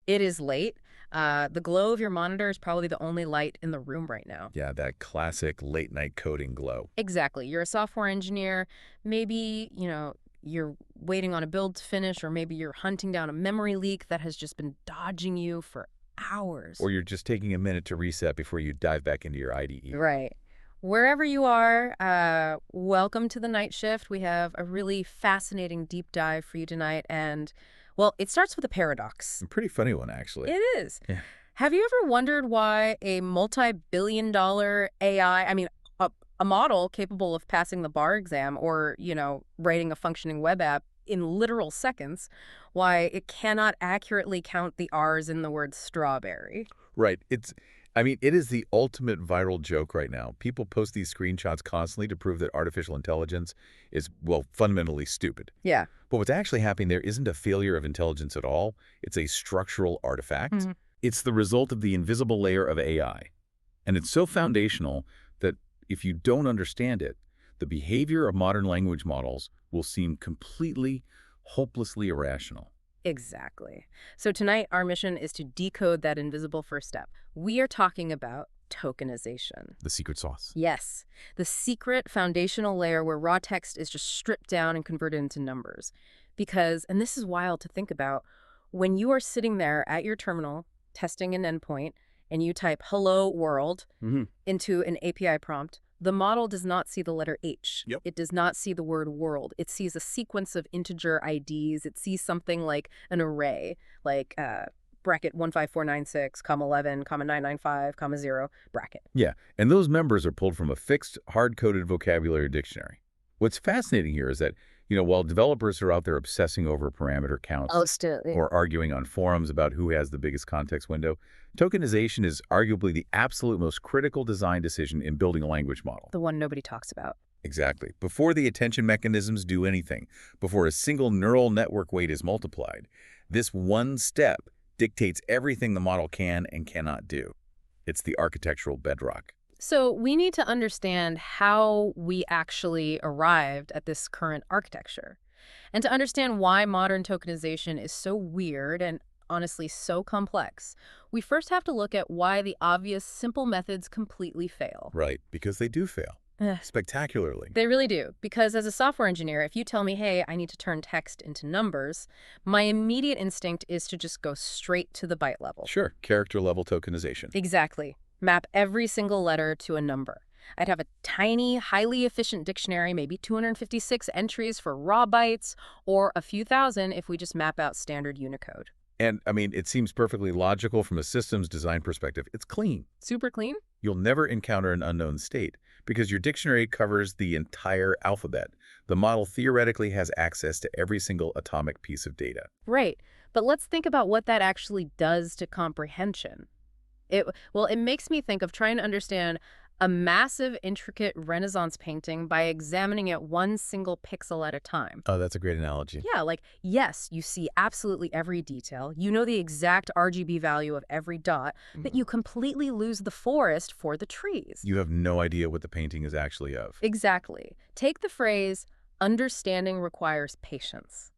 It is late. The glow of your monitor is probably the only light in the room right now. Yeah, that classic late-night coding glow. Exactly. You're a software engineer. Maybe, you're waiting on a build to finish, or maybe you're hunting down a memory leak that has just been dodging you for hours. Or you're just taking a minute to reset before you dive back into your IDE. Right. Wherever you are, welcome to the night shift. We have a really fascinating deep dive for you tonight. And, well, it starts with a paradox. A pretty funny one, actually. It is. Yeah. Have you ever wondered why a multi-billion-dollar AI, a model capable of passing the bar exam or, writing a functioning web app in literal seconds, why it cannot accurately count the R's in the word strawberry? Right. It is the ultimate viral joke right now. People post these screenshots constantly to prove that artificial intelligence is, well, fundamentally stupid. Yeah. But what's actually happening there isn't a failure of intelligence at all. It's a structural artifact. Mhm. It's the result of the invisible layer of AI. And it's so foundational that if you don't understand it, the behavior of modern language models will seem completely, hopelessly irrational. Exactly. So tonight, our mission is to decode that invisible first step. We are talking about tokenization. The secret sauce. Yes, the secret foundational layer where raw text is just stripped down and converted into numbers. Because, and this is wild to think about, when you are sitting there at your terminal testing an endpoint and you type "hello world" into an API prompt, the model does not see the letter H. Yep. It does not see the word world. It sees a sequence of integer IDs. It sees something like an array, like bracket 15496, comma 11, comma 995, comma 0, bracket. Yeah, and those members are pulled from a fixed, hard-coded vocabulary dictionary. What's fascinating here is that, while developers are out there obsessing over parameter counts or arguing on forums about who has the biggest context window, tokenization is arguably the absolute most critical design decision in building a language model. The one nobody talks about. Exactly. Before the attention mechanisms do anything, before a single neural network weight is multiplied, this one step dictates everything the model can and cannot do. It's the architectural bedrock. So we need to understand how we actually arrived at this current architecture. And to understand why modern tokenization is so weird and honestly so complex, we first have to look at why the obvious simple methods completely fail. Right, because they do fail. Spectacularly. They really do. Because as a software engineer, if you tell me, hey, I need to turn text into numbers, my immediate instinct is to just go straight to the byte level. Sure, character-level tokenization. Exactly. Map every single letter to a number. I'd have a tiny, highly efficient dictionary, maybe 256 entries for raw bytes, or a few thousand if we just map out standard Unicode. And, it seems perfectly logical from a systems design perspective. It's clean. Super clean? You'll never encounter an unknown state because your dictionary covers the entire alphabet. The model theoretically has access to every single atomic piece of data. Right. But let's think about what that actually does to comprehension. It makes me think of trying to understand a massive, intricate Renaissance painting by examining it one single pixel at a time. Oh, that's a great analogy. Yeah, yes, you see absolutely every detail. You know the exact RGB value of every dot, but you completely lose the forest for the trees. You have no idea what the painting is actually of. Exactly. Take the phrase, understanding requires patience.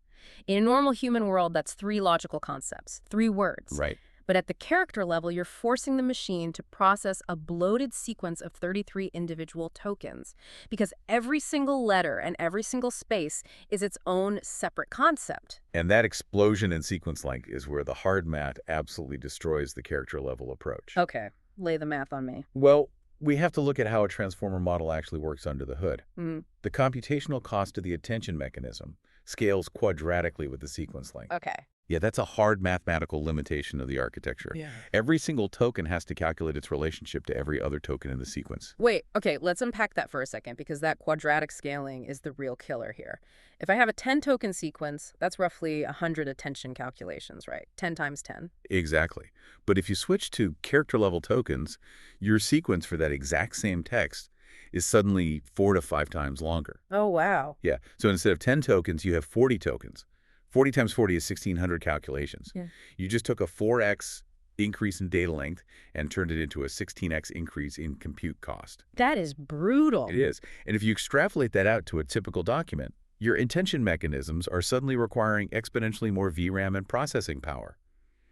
In a normal human world, that's 3 logical concepts, 3 words. Right. But at the character level, you're forcing the machine to process a bloated sequence of 33 individual tokens, because every single letter and every single space is its own separate concept. And that explosion in sequence length is where the hard math absolutely destroys the character level approach. Okay, lay the math on me. Well, we have to look at how a transformer model actually works under the hood. Mm. The computational cost of the attention mechanism scales quadratically with the sequence length. Okay. Yeah, that's a hard mathematical limitation of the architecture. Yeah. Every single token has to calculate its relationship to every other token in the sequence. Wait, okay, let's unpack that for a second, because that quadratic scaling is the real killer here. If I have a 10-token sequence, that's roughly 100 attention calculations, right? 10 times 10. Exactly. But if you switch to character-level tokens, your sequence for that exact same text is suddenly 4 to 5 times longer. Oh, wow. Yeah, so instead of 10 tokens, you have 40 tokens. 40 times 40 is 1,600 calculations. Yeah. You just took a 4x increase in data length and turned it into a 16x increase in compute cost. That is brutal. It is. And if you extrapolate that out to a typical document, your intention mechanisms are suddenly requiring exponentially more VRAM and processing power.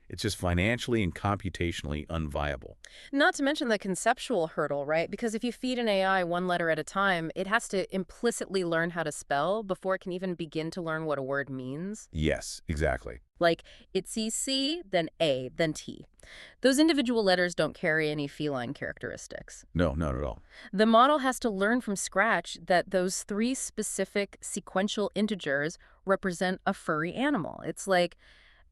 It's just financially and computationally unviable. Not to mention the conceptual hurdle, right? Because if you feed an AI one letter at a time, it has to implicitly learn how to spell before it can even begin to learn what a word means. Yes, exactly. Like, it sees C, then A, then T. Those individual letters don't carry any feline characteristics. No, not at all. The model has to learn from scratch that those three specific sequential integers represent a furry animal. It's like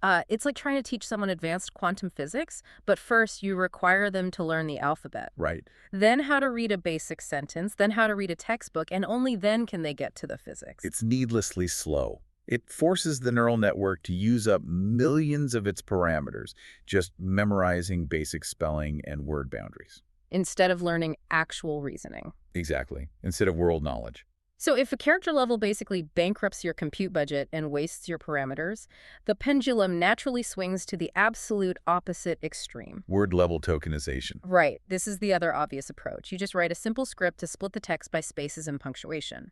trying to teach someone advanced quantum physics, but first you require them to learn the alphabet. Right. Then how to read a basic sentence, then how to read a textbook, and only then can they get to the physics. It's needlessly slow. It forces the neural network to use up millions of its parameters, just memorizing basic spelling and word boundaries. Instead of learning actual reasoning. Exactly, instead of world knowledge. So if a character level basically bankrupts your compute budget and wastes your parameters, the pendulum naturally swings to the absolute opposite extreme. Word-level tokenization. Right. This is the other obvious approach. You just write a simple script to split the text by spaces and punctuation.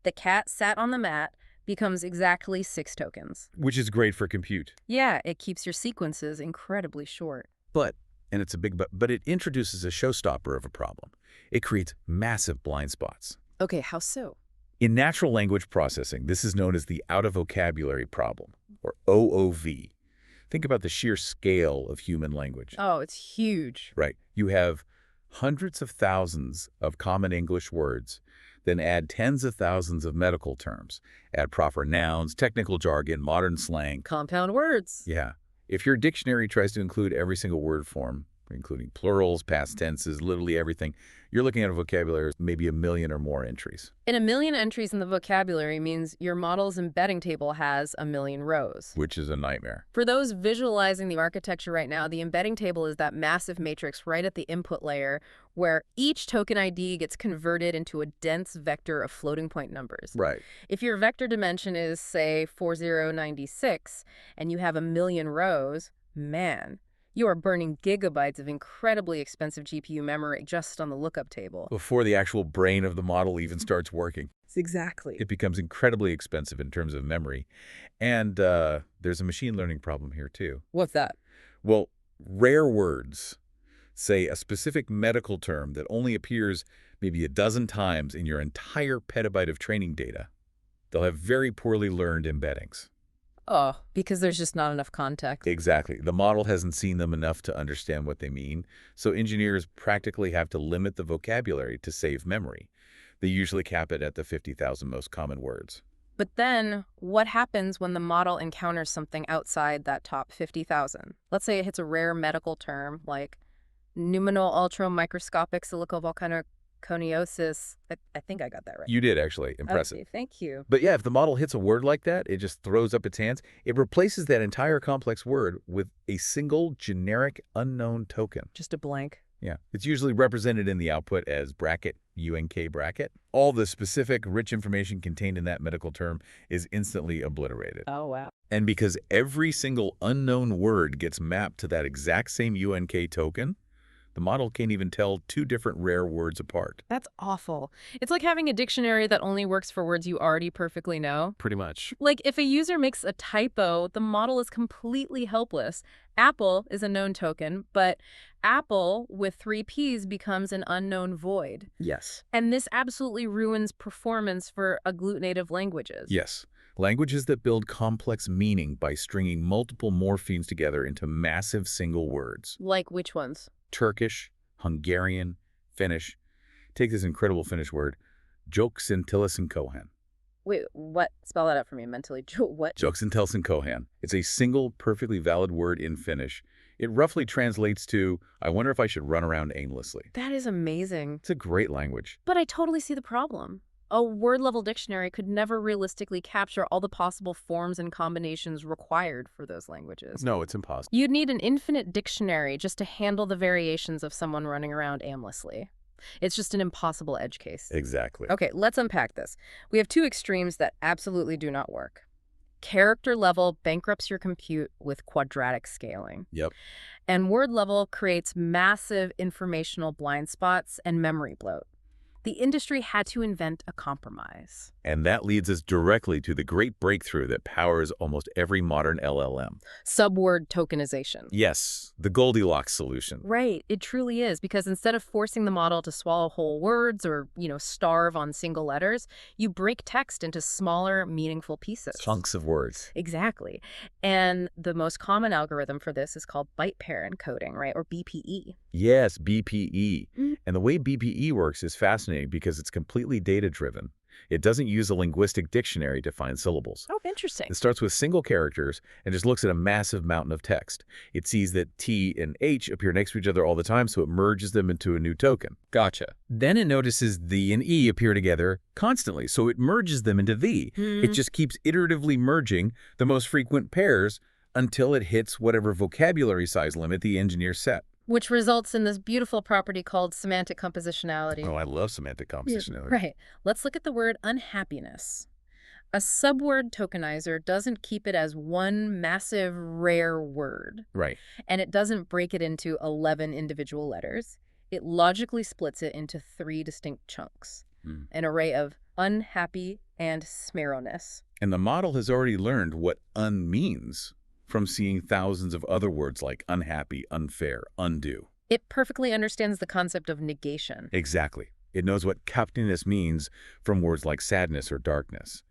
The cat sat on the mat becomes exactly 6 tokens. Which is great for compute. Yeah, it keeps your sequences incredibly short. But, and it's a big but it introduces a showstopper of a problem. It creates massive blind spots. Okay, how so? In natural language processing, this is known as the out-of-vocabulary problem, or OOV. Think about the sheer scale of human language. Oh, it's huge. Right. You have hundreds of thousands of common English words, then add tens of thousands of medical terms, add proper nouns, technical jargon, modern slang. Compound words. Yeah. If your dictionary tries to include every single word form, including plurals, past tenses, literally everything, you're looking at a vocabulary of maybe 1 million or more entries. And 1 million entries in the vocabulary means your model's embedding table has 1 million rows. Which is a nightmare. For those visualizing the architecture right now, the embedding table is that massive matrix right at the input layer where each token ID gets converted into a dense vector of floating point numbers. Right. If your vector dimension is, say, 4096, and you have 1 million rows, man, you are burning gigabytes of incredibly expensive GPU memory just on the lookup table. Before the actual brain of the model even starts working. Exactly. It becomes incredibly expensive in terms of memory. And there's a machine learning problem here, too. What's that? Well, rare words, say a specific medical term that only appears maybe a dozen times in your entire petabyte of training data, they'll have very poorly learned embeddings. Oh, because there's just not enough context. Exactly. The model hasn't seen them enough to understand what they mean, so engineers practically have to limit the vocabulary to save memory. They usually cap it at the 50,000 most common words. But then, what happens when the model encounters something outside that top 50,000? Let's say it hits a rare medical term like pneumonal ultramicroscopic silicovolcanoconiosis. I think I got that right. You did, actually. Impressive. Okay, thank you. But yeah, if the model hits a word like that, it just throws up its hands. It replaces that entire complex word with a single generic unknown token. Just a blank. Yeah. It's usually represented in the output as bracket, UNK bracket. All the specific, rich information contained in that medical term is instantly obliterated. Oh, wow. And because every single unknown word gets mapped to that exact same UNK token, the model can't even tell 2 different rare words apart. That's awful. It's like having a dictionary that only works for words you already perfectly know. Pretty much. Like, if a user makes a typo, the model is completely helpless. Apple is a known token, but apple with 3 Ps becomes an unknown void. Yes. And this absolutely ruins performance for agglutinative languages. Yes. Languages that build complex meaning by stringing multiple morphemes together into massive single words. Like which ones? Turkish, Hungarian, Finnish. Take this incredible Finnish word, Joksintillisenkohan. Wait, what? Spell that out for me mentally. What? Joksintillisenkohan. It's a single, perfectly valid word in Finnish. It roughly translates to, I wonder if I should run around aimlessly. That is amazing. It's a great language. But I totally see the problem. A word-level dictionary could never realistically capture all the possible forms and combinations required for those languages. No, it's impossible. You'd need an infinite dictionary just to handle the variations of someone running around aimlessly. It's just an impossible edge case. Exactly. Okay, let's unpack this. We have 2 extremes that absolutely do not work. Character level bankrupts your compute with quadratic scaling. Yep. And word level creates massive informational blind spots and memory bloat. The industry had to invent a compromise. And that leads us directly to the great breakthrough that powers almost every modern LLM. Subword tokenization. Yes, the Goldilocks solution. Right, it truly is, because instead of forcing the model to swallow whole words or, starve on single letters, you break text into smaller, meaningful pieces. Chunks of words. Exactly. And the most common algorithm for this is called byte pair encoding, right, or BPE. Yes, BPE. Mm. And the way BPE works is fascinating because it's completely data-driven. It doesn't use a linguistic dictionary to find syllables. Oh, interesting. It starts with single characters and just looks at a massive mountain of text. It sees that T and H appear next to each other all the time, so it merges them into a new token. Gotcha. Then it notices the and E appear together constantly, so it merges them into the. It just keeps iteratively merging the most frequent pairs until it hits whatever vocabulary size limit the engineer set. Which results in this beautiful property called semantic compositionality. Oh, I love semantic compositionality. Right. Let's look at the word unhappiness. A subword tokenizer doesn't keep it as one massive, rare word. Right. And it doesn't break it into 11 individual letters. It logically splits it into 3 distinct chunks. An array of unhappy and smearoness. And the model has already learned what un means from seeing thousands of other words like unhappy, unfair, undue. It perfectly understands the concept of negation. Exactly. It knows what kaptiness means from words like sadness or darkness.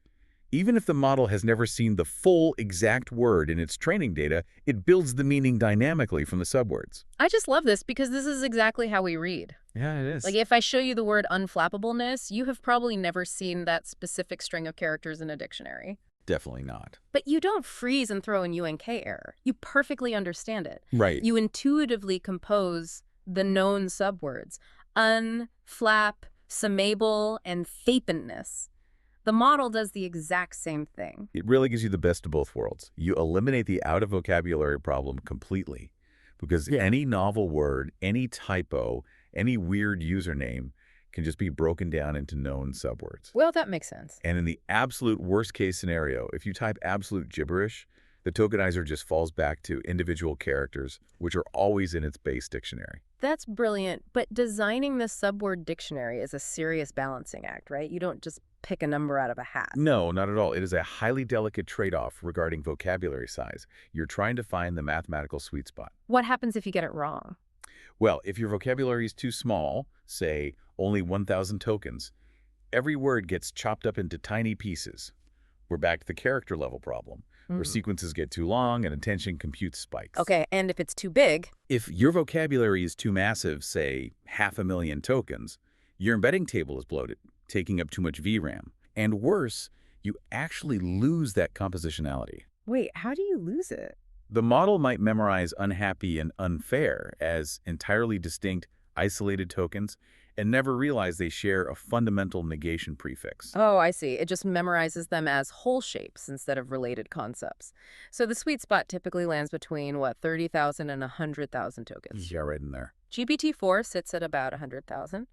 Even if the model has never seen the full exact word in its training data, it builds the meaning dynamically from the subwords. I just love this because this is exactly how we read. Yeah, it is. Like, if I show you the word unflappableness, you have probably never seen that specific string of characters in a dictionary. Definitely not. But you don't freeze and throw in UNK error. You perfectly understand it. Right. You intuitively compose the known subwords, un, flap, summable, and fapenness. The model does the exact same thing. It really gives you the best of both worlds. You eliminate the out-of-vocabulary problem completely because any novel word, any typo, any weird username can just be broken down into known subwords. Well, that makes sense. And in the absolute worst-case scenario, if you type absolute gibberish, the tokenizer just falls back to individual characters, which are always in its base dictionary. That's brilliant, but designing the subword dictionary is a serious balancing act, right? You don't just pick a number out of a hat. No, not at all. It is a highly delicate trade-off regarding vocabulary size. You're trying to find the mathematical sweet spot. What happens if you get it wrong? Well, if your vocabulary is too small, say only 1,000 tokens, every word gets chopped up into tiny pieces. We're back to the character level problem, where sequences get too long and attention compute spikes. Okay, and if it's too big? If your vocabulary is too massive, say 500,000 tokens, your embedding table is bloated, taking up too much VRAM. And worse, you actually lose that compositionality. Wait, how do you lose it? The model might memorize unhappy and unfair as entirely distinct, isolated tokens and never realize they share a fundamental negation prefix. Oh, I see. It just memorizes them as whole shapes instead of related concepts. So the sweet spot typically lands between, 30,000 and 100,000 tokens. Yeah, right in there. GPT-4 sits at about 100,000.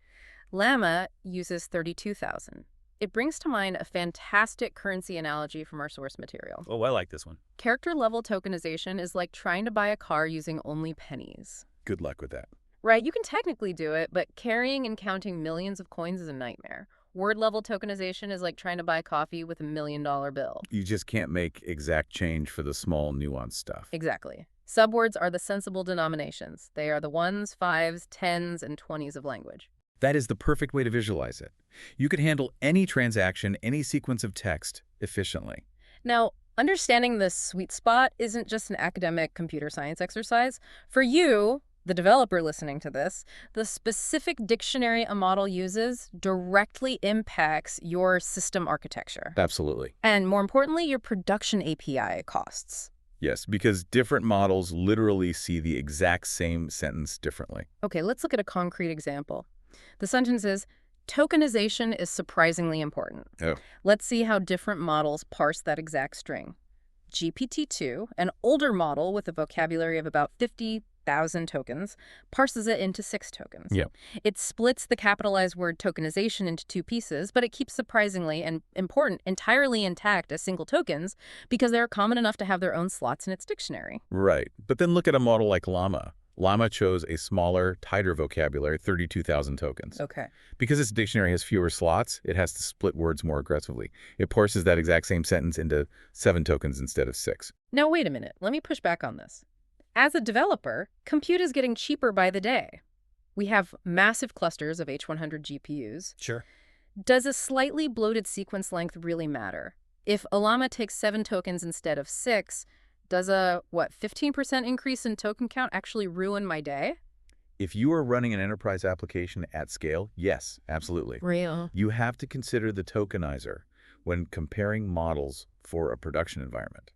Llama uses 32,000. It brings to mind a fantastic currency analogy from our source material. Oh, I like this one. Character-level tokenization is like trying to buy a car using only pennies. Good luck with that. Right, you can technically do it, but carrying and counting millions of coins is a nightmare. Word-level tokenization is like trying to buy coffee with $1 million bill. You just can't make exact change for the small, nuanced stuff. Exactly. Subwords are the sensible denominations. They are the 1s, 5s, 10s, and 20s of language. That is the perfect way to visualize it. You could handle any transaction, any sequence of text efficiently. Now, understanding this sweet spot isn't just an academic computer science exercise. For you, the developer listening to this, the specific dictionary a model uses directly impacts your system architecture. Absolutely. And more importantly, your production API costs. Yes, because different models literally see the exact same sentence differently. Okay, let's look at a concrete example. The sentence is, tokenization is surprisingly important. Oh. Let's see how different models parse that exact string. GPT-2, an older model with a vocabulary of about 50,000 tokens, parses it into 6 tokens. Yep. It splits the capitalized word tokenization into 2 pieces, but it keeps surprisingly and important entirely intact as single tokens because they're common enough to have their own slots in its dictionary. Right. But then look at a model like Llama, Llama chose a smaller, tighter vocabulary, 32,000 tokens. Okay. Because its dictionary has fewer slots, it has to split words more aggressively. It parses that exact same sentence into 7 tokens instead of 6. Now, wait a minute. Let me push back on this. As a developer, compute is getting cheaper by the day. We have massive clusters of H100 GPUs. Sure. Does a slightly bloated sequence length really matter? If a llama takes 7 tokens instead of 6, does a, 15% increase in token count actually ruin my day? If you are running an enterprise application at scale, yes, absolutely. Real. You have to consider the tokenizer when comparing models for a production environment.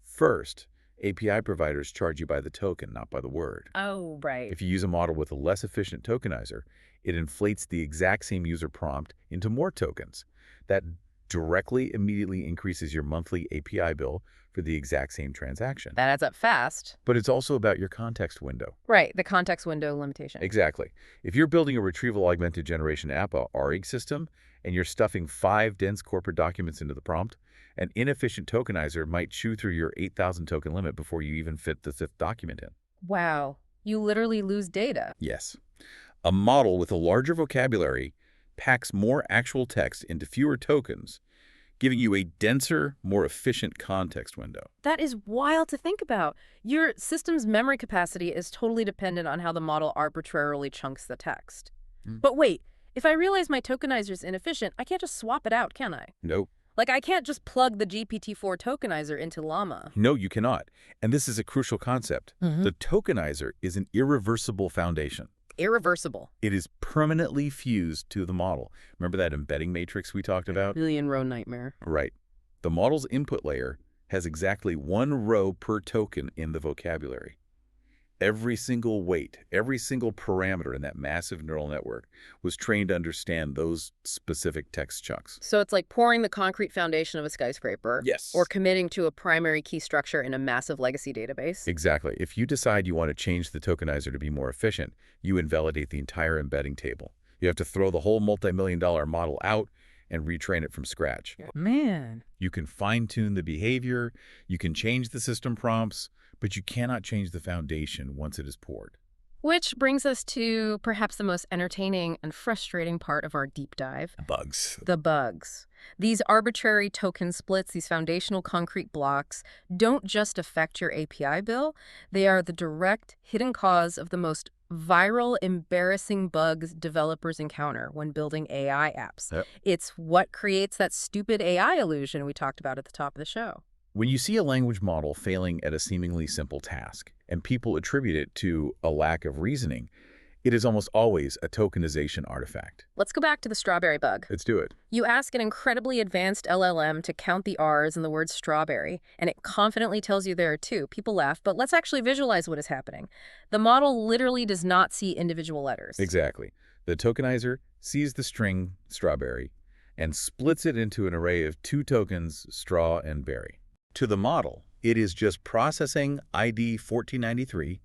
First, API providers charge you by the token, not by the word. Oh, right. If you use a model with a less efficient tokenizer, it inflates the exact same user prompt into more tokens. That directly, immediately increases your monthly API bill for the exact same transaction. That adds up fast. But it's also about your context window. Right, the context window limitation. Exactly. If you're building a retrieval augmented generation app, a RAG system, and you're stuffing 5 dense corporate documents into the prompt, an inefficient tokenizer might chew through your 8,000 token limit before you even fit the 5th document in. Wow, you literally lose data. Yes. A model with a larger vocabulary packs more actual text into fewer tokens, giving you a denser, more efficient context window. That is wild to think about. Your system's memory capacity is totally dependent on how the model arbitrarily chunks the text. But wait, if I realize my tokenizer's inefficient, I can't just swap it out, can I? Nope. Like, I can't just plug the GPT-4 tokenizer into Llama. No, you cannot. And this is a crucial concept. The tokenizer is an irreversible foundation. Irreversible. It is permanently fused to the model. Remember that embedding matrix we talked about? Million-row nightmare. Right. The model's input layer has exactly 1 row per token in the vocabulary. Every single weight, every single parameter in that massive neural network was trained to understand those specific text chunks. So it's like pouring the concrete foundation of a skyscraper. Yes. Or committing to a primary key structure in a massive legacy database. Exactly. If you decide you want to change the tokenizer to be more efficient, you invalidate the entire embedding table. You have to throw the whole multi-million-dollar model out and retrain it from scratch. Man. You can fine-tune the behavior, you can change the system prompts, but you cannot change the foundation once it is poured. Which brings us to perhaps the most entertaining and frustrating part of our deep dive. Bugs. The bugs. These arbitrary token splits, these foundational concrete blocks, don't just affect your API bill. They are the direct hidden cause of the most viral, embarrassing bugs developers encounter when building AI apps. Yep. It's what creates that stupid AI illusion we talked about at the top of the show. When you see a language model failing at a seemingly simple task, and people attribute it to a lack of reasoning, it is almost always a tokenization artifact. Let's go back to the strawberry bug. Let's do it. You ask an incredibly advanced LLM to count the R's in the word strawberry, and it confidently tells you there are 2. People laugh, but let's actually visualize what is happening. The model literally does not see individual letters. Exactly. The tokenizer sees the string strawberry and splits it into an array of 2 tokens, straw and berry. To the model, it is just processing ID 1493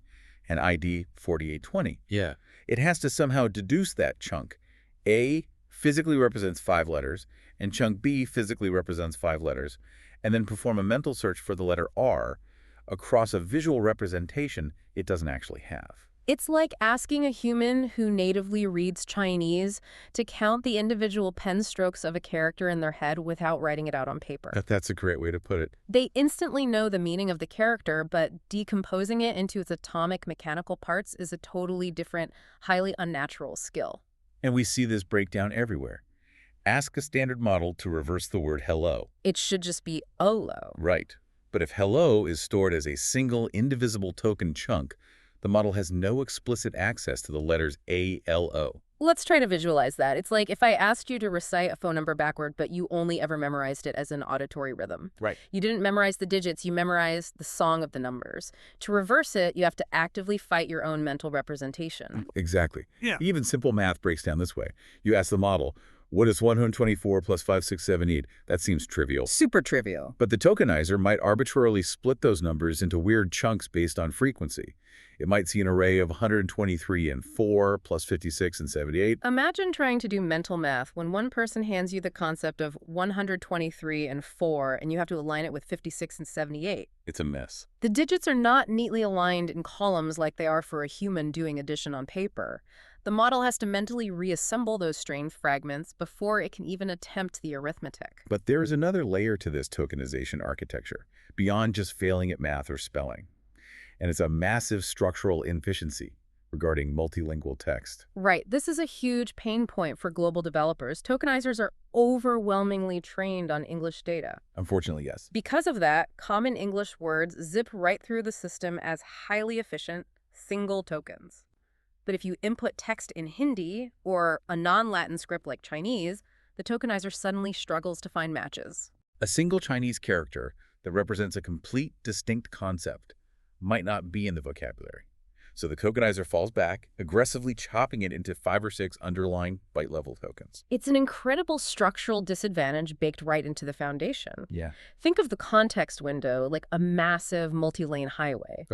and ID 4820. Yeah. It has to somehow deduce that chunk. A physically represents 5 letters, and chunk B physically represents 5 letters, and then perform a mental search for the letter R across a visual representation it doesn't actually have. It's like asking a human who natively reads Chinese to count the individual pen strokes of a character in their head without writing it out on paper. That's a great way to put it. They instantly know the meaning of the character, but decomposing it into its atomic mechanical parts is a totally different, highly unnatural skill. And we see this breakdown everywhere. Ask a standard model to reverse the word hello. It should just be OLO. Right. But if hello is stored as a single indivisible token chunk, the model has no explicit access to the letters ALO. Let's try to visualize that. It's like if I asked you to recite a phone number backward, but you only ever memorized it as an auditory rhythm. Right. You didn't memorize the digits, you memorized the song of the numbers. To reverse it, you have to actively fight your own mental representation. Exactly. Yeah. Even simple math breaks down this way. You ask the model, What is 124 plus 5678? That seems trivial. Super trivial. But the tokenizer might arbitrarily split those numbers into weird chunks based on frequency. It might see an array of 123 and 4 plus 56 and 78. Imagine trying to do mental math when one person hands you the concept of 123 and 4 and you have to align it with 56 and 78. It's a mess. The digits are not neatly aligned in columns like they are for a human doing addition on paper. The model has to mentally reassemble those strained fragments before it can even attempt the arithmetic. But there's another layer to this tokenization architecture, beyond just failing at math or spelling. And it's a massive structural inefficiency regarding multilingual text. Right. This is a huge pain point for global developers. Tokenizers are overwhelmingly trained on English data. Unfortunately, yes. Because of that, common English words zip right through the system as highly efficient, single tokens. But if you input text in Hindi or a non-Latin script like Chinese, the tokenizer suddenly struggles to find matches. A single Chinese character that represents a complete, distinct concept might not be in the vocabulary. So the tokenizer falls back, aggressively chopping it into 5 or 6 underlying byte-level tokens. It's an incredible structural disadvantage baked right into the foundation. Yeah. Think of the context window like a massive multi-lane highway.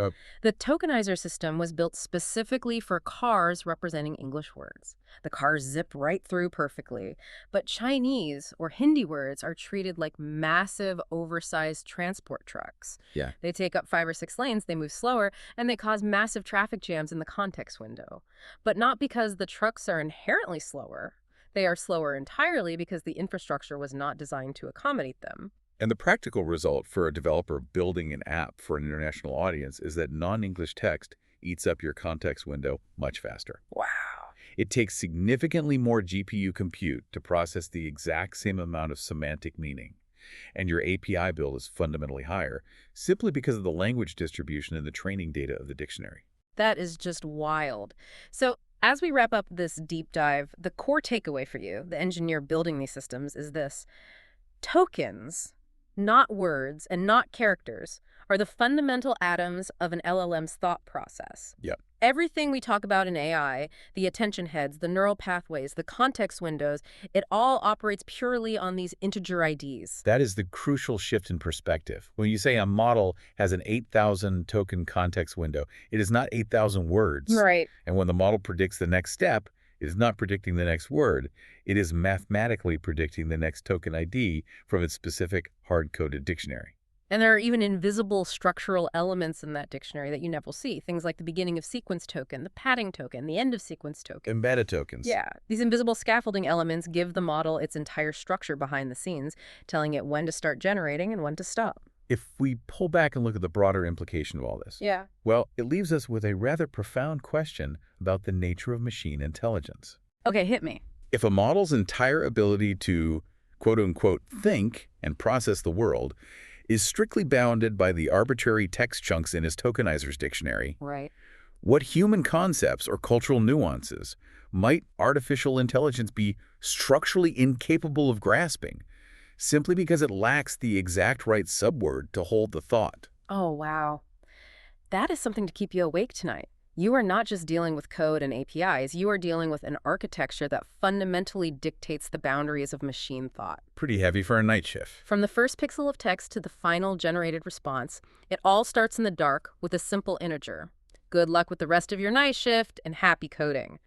The tokenizer system was built specifically for cars representing English words. The cars zip right through perfectly. But Chinese or Hindi words are treated like massive, oversized transport trucks. Yeah. They take up 5 or 6 lanes, they move slower, and they cause massive traffic jams in the context window. But not because the trucks are inherently slower. They are slower entirely because the infrastructure was not designed to accommodate them. And the practical result for a developer building an app for an international audience is that non-English text eats up your context window much faster. Wow. It takes significantly more GPU compute to process the exact same amount of semantic meaning. And your API bill is fundamentally higher, simply because of the language distribution and the training data of the dictionary. That is just wild. So as we wrap up this deep dive, the core takeaway for you, the engineer building these systems, is this. Tokens, not words and not characters, are the fundamental atoms of an LLM's thought process. Yep. Everything we talk about in AI, the attention heads, the neural pathways, the context windows, it all operates purely on these integer IDs. That is the crucial shift in perspective. When you say a model has an 8,000 token context window, it is not 8,000 words. Right. And when the model predicts the next step, it is not predicting the next word. It is mathematically predicting the next token ID from its specific hard-coded dictionary. And there are even invisible structural elements in that dictionary that you never see. Things like the beginning of sequence token, the padding token, the end of sequence token. Embedded tokens. Yeah. These invisible scaffolding elements give the model its entire structure behind the scenes, telling it when to start generating and when to stop. If we pull back and look at the broader implication of all this, well, it leaves us with a rather profound question about the nature of machine intelligence. Okay, hit me. If a model's entire ability to, quote-unquote, think and process the world is strictly bounded by the arbitrary text chunks in his tokenizer's dictionary, right, what human concepts or cultural nuances might artificial intelligence be structurally incapable of grasping, simply because it lacks the exact right subword to hold the thought? Oh, wow. That is something to keep you awake tonight. You are not just dealing with code and APIs, you are dealing with an architecture that fundamentally dictates the boundaries of machine thought. Pretty heavy for a night shift. From the first pixel of text to the final generated response, it all starts in the dark with a simple integer. Good luck with the rest of your night shift and happy coding.